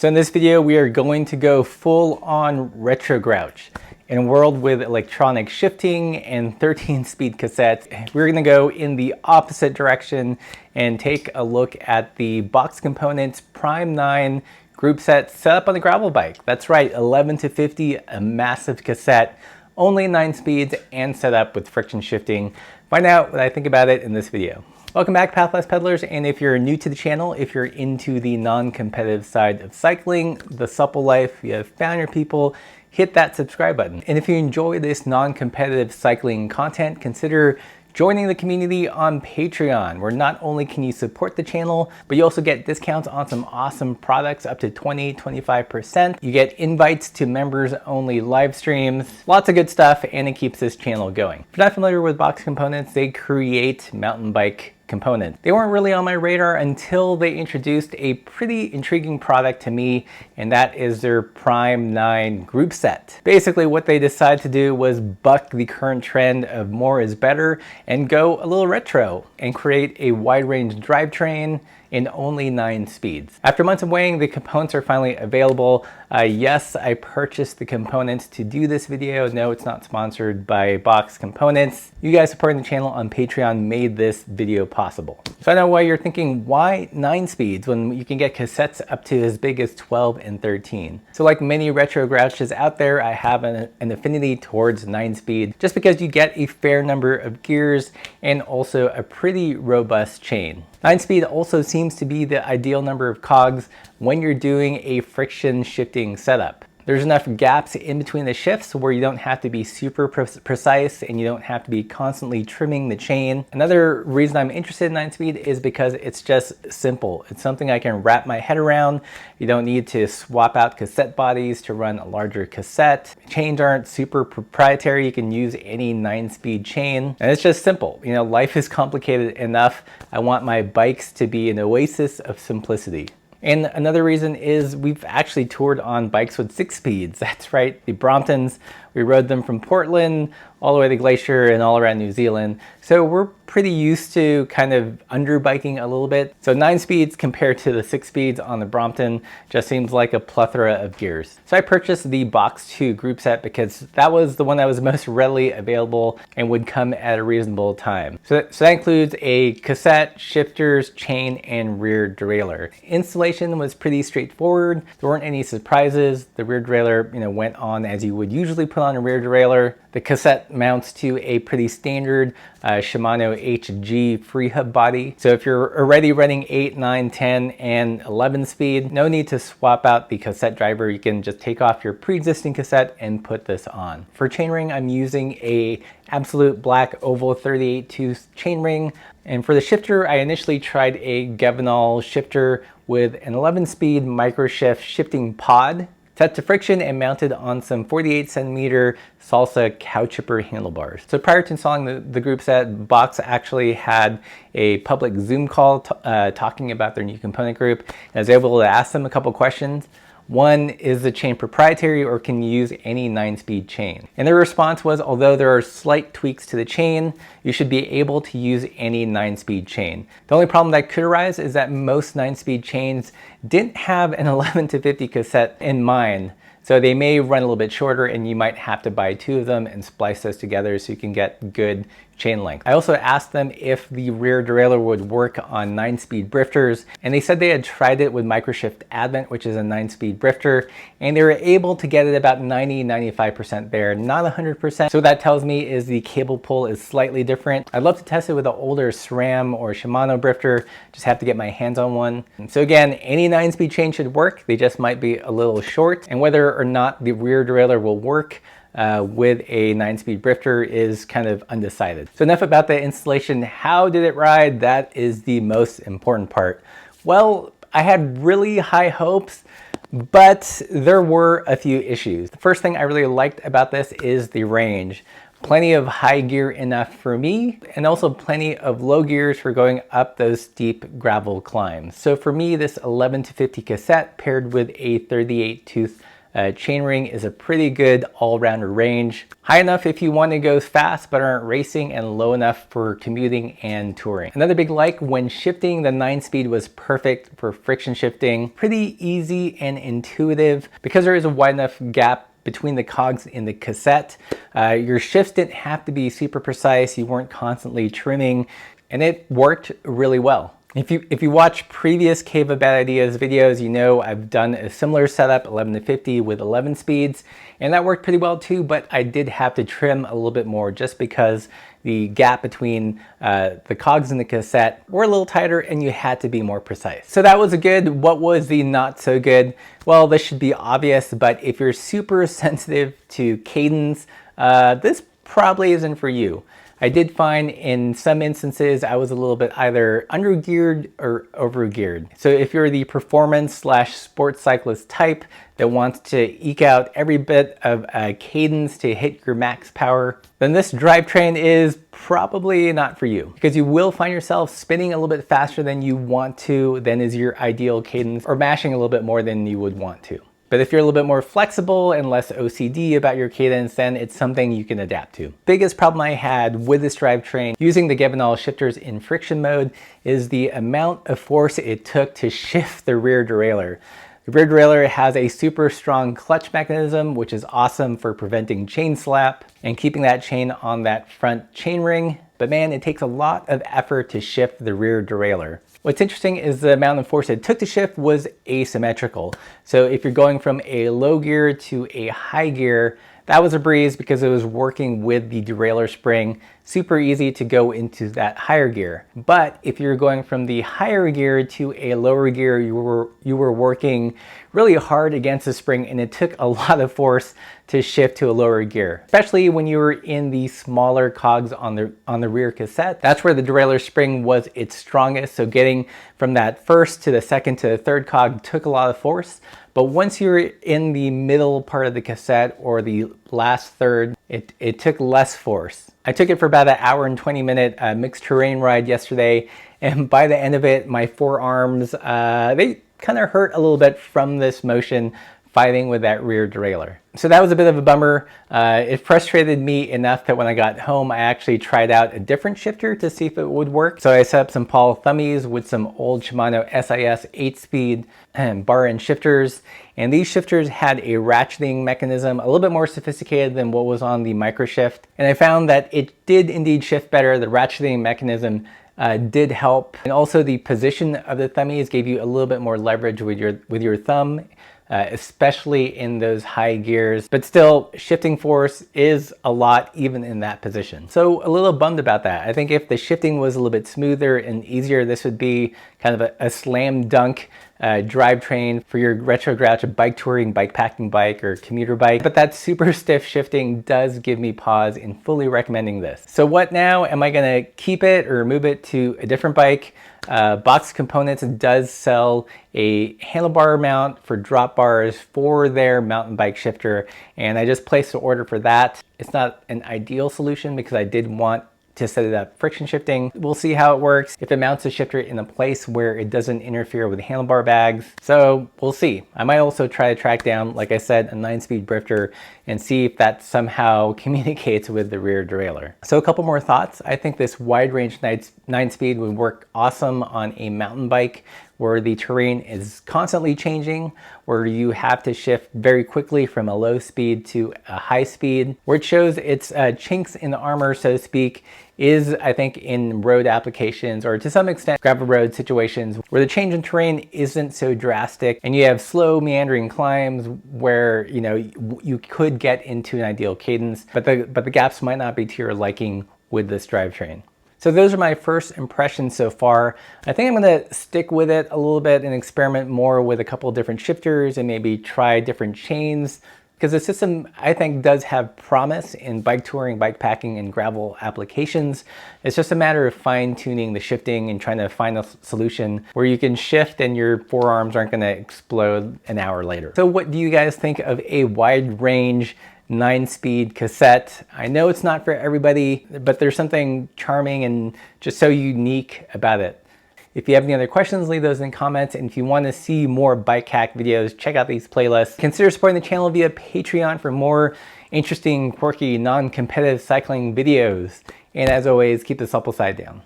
So in this video, we are going to go full on retro grouch. In a world with electronic shifting and 13-speed cassettes, we're gonna go in the opposite direction and take a look at the Box Components Prime 9 group set set up on the gravel bike. That's right, 11 to 50, a massive cassette, only 9 speeds and set up with friction shifting. Find out what I think about it in this video. Welcome back, Pathless Peddlers, and if you're new to the channel, if you're into the non-competitive side of cycling, the supple life, you have found your people, hit that subscribe button. And if you enjoy this non-competitive cycling content, consider joining the community on Patreon, where not only can you support the channel, but you also get discounts on some awesome products up to 20-25%. You get invites to members only live streams, lots of good stuff, and it keeps this channel going. If you're not familiar with Box Components, they create mountain bike components. They weren't really on my radar until they introduced a pretty intriguing product to me, and that is their Prime 9 group set. Basically, what they decided to do was buck the current trend of more is better and go a little retro and create a wide range drivetrain in only 9 speeds. After months of weighing, the components are finally available. Yes, I purchased the components to do this video. No, it's not sponsored by Box Components. You guys supporting the channel on Patreon made this video possible. So I know why you're thinking, why 9 speeds when you can get cassettes up to as big as 12 and 13? So like many retro grouches out there, I have an affinity towards 9 speed just because you get a fair number of gears and also a pretty robust chain. 9 speed also seems to be the ideal number of cogs when you're doing a friction shifting setup. There's enough gaps in between the shifts where you don't have to be super precise and you don't have to be constantly trimming the chain. Another reason I'm interested in 9 speed is because it's just simple. It's something I can wrap my head around. You don't need to swap out cassette bodies to run a larger cassette. Chains aren't super proprietary. You can use any 9-speed chain, and it's just simple. You know, life is complicated enough. I want my bikes to be an oasis of simplicity. And another reason is we've actually toured on bikes with 6 speeds. That's right, the Bromptons. We rode them from Portland all the way to Glacier and all around New Zealand. So we're pretty used to kind of under biking a little bit. So 9 speeds compared to the 6 speeds on the Brompton just seems like a plethora of gears. So I purchased the Box 2 group set because that was the one that was most readily available and would come at a reasonable time. So that includes a cassette, shifters, chain, and rear derailleur. Installation was pretty straightforward. There weren't any surprises. The rear derailleur, went on as you would usually put on a rear derailleur. The cassette mounts to a pretty standard Shimano HG free hub body. So if you're already running 8, 9, 10, and 11 speed, no need to swap out the cassette driver. You can just take off your pre-existing cassette and put this on. For chainring, I'm using a absolute black oval 38 tooth chainring. And for the shifter, I initially tried a Gevinol shifter with an 11-speed microshift shifting pod, set to friction and mounted on some 48 centimeter Salsa cow chipper handlebars. So prior to installing the group set, Box actually had a public Zoom call talking about their new component group. And I was able to ask them a couple questions. One, is the chain proprietary or can you use any 9-speed chain? And their response was, although there are slight tweaks to the chain, you should be able to use any 9-speed chain. The only problem that could arise is that most 9-speed chains didn't have an 11 to 50 cassette in mind. So they may run a little bit shorter and you might have to buy 2 of them and splice those together so you can get good chain length. I also asked them if the rear derailleur would work on 9-speed drifters, and they said they had tried it with Microshift Advent, which is a 9-speed drifter, and they were able to get it about 90-95% there, not 100%. So what that tells me is the cable pull is slightly different. I'd love to test it with an older SRAM or Shimano drifter, just have to get my hands on one. And so again, any 9-speed chain should work, they just might be a little short, and whether or not the rear derailleur will work with a 9-speed drifter is kind of undecided. So enough about the installation. How did it ride? That is the most important part. Well, I had really high hopes, but there were a few issues. The first thing I really liked about this is the range. Plenty of high gear enough for me, and also plenty of low gears for going up those steep gravel climbs. So for me, this 11 to 50 cassette paired with a 38 tooth chainring is a pretty good all-rounder range. High enough if you want to go fast but aren't racing, and low enough for commuting and touring. Another big like, when shifting, the 9-speed was perfect for friction shifting. Pretty easy and intuitive. Because there is a wide enough gap between the cogs in the cassette, your shifts didn't have to be super precise. You weren't constantly trimming, and it worked really well. If you watch previous Cave of Bad Ideas videos, you know I've done a similar setup, 11 to 50 with 11 speeds, and that worked pretty well too, but I did have to trim a little bit more just because the gap between the cogs in the cassette were a little tighter and you had to be more precise. So that was a good. What was the not so good? Well, this should be obvious, but if you're super sensitive to cadence, this probably isn't for you. I did find in some instances I was a little bit either under-geared or over-geared. So if you're the performance/sports cyclist type that wants to eke out every bit of cadence to hit your max power, then this drivetrain is probably not for you, because you will find yourself spinning a little bit faster than you want to, than is your ideal cadence, or mashing a little bit more than you would want to. But if you're a little bit more flexible and less OCD about your cadence, then it's something you can adapt to. Biggest problem I had with this drivetrain using the Gevinal shifters in friction mode is the amount of force it took to shift the rear derailleur. The rear derailleur has a super strong clutch mechanism, which is awesome for preventing chain slap and keeping that chain on that front chain ring. But man, it takes a lot of effort to shift the rear derailleur. What's interesting is the amount of force it took to shift was asymmetrical. So if you're going from a low gear to a high gear, that was a breeze because it was working with the derailleur spring. Super easy to go into that higher gear. But if you're going from the higher gear to a lower gear, you were working really hard against the spring, and it took a lot of force to shift to a lower gear, especially when you were in the smaller cogs on the rear cassette. That's where the derailleur spring was its strongest. So getting from that first to the second to the third cog took a lot of force. But once you're in the middle part of the cassette or the last third, it took less force. I took it for about an hour and 20-minute mixed terrain ride yesterday, and by the end of it, my forearms, they kind of hurt a little bit from this motion fighting with that rear derailleur. So that was a bit of a bummer. It frustrated me enough that when I got home, I actually tried out a different shifter to see if it would work. So I set up some Paul Thummies with some old Shimano SIS 8-speed bar and shifters. And these shifters had a ratcheting mechanism, a little bit more sophisticated than what was on the microshift. And I found that it did indeed shift better. The ratcheting mechanism did help. And also the position of the thummies gave you a little bit more leverage with your thumb, especially in those high gears. But still, shifting force is a lot even in that position. So a little bummed about that. I think if the shifting was a little bit smoother and easier, this would be kind of a slam dunk drivetrain for your retro grouch bike touring, bike packing bike, or commuter bike. But that super stiff shifting does give me pause in fully recommending this. So what now? Am I gonna keep it or move it to a different bike? Box Components does sell a handlebar mount for drop bars for their mountain bike shifter, and I just placed the order for that. It's not an ideal solution because I did want to set it up friction shifting. We'll see how it works if it mounts the shifter in a place where it doesn't interfere with the handlebar bags. So we'll see. I might also try to track down, like I said, a 9-speed drifter and see if that somehow communicates with the rear derailleur. So a couple more thoughts. I think this wide range 9-speed would work awesome on a mountain bike where the terrain is constantly changing, where you have to shift very quickly from a low speed to a high speed, where it shows its chinks in the armor, so to speak, is, I think, in road applications, or to some extent gravel road situations where the change in terrain isn't so drastic and you have slow meandering climbs where you could get into an ideal cadence, but the gaps might not be to your liking with this drivetrain. So those are my first impressions so far. I think I'm gonna stick with it a little bit and experiment more with a couple of different shifters and maybe try different chains, because the system, I think, does have promise in bike touring, bike packing, and gravel applications. It's just a matter of fine-tuning the shifting and trying to find a solution where you can shift and your forearms aren't gonna explode an hour later. So what do you guys think of a wide range 9-speed cassette? I know it's not for everybody, but there's something charming and just so unique about it. If you have any other questions, leave those in the comments. And if you want to see more bike hack videos, check out these playlists. Consider supporting the channel via Patreon for more interesting, quirky, non-competitive cycling videos. And as always, keep the supple side down.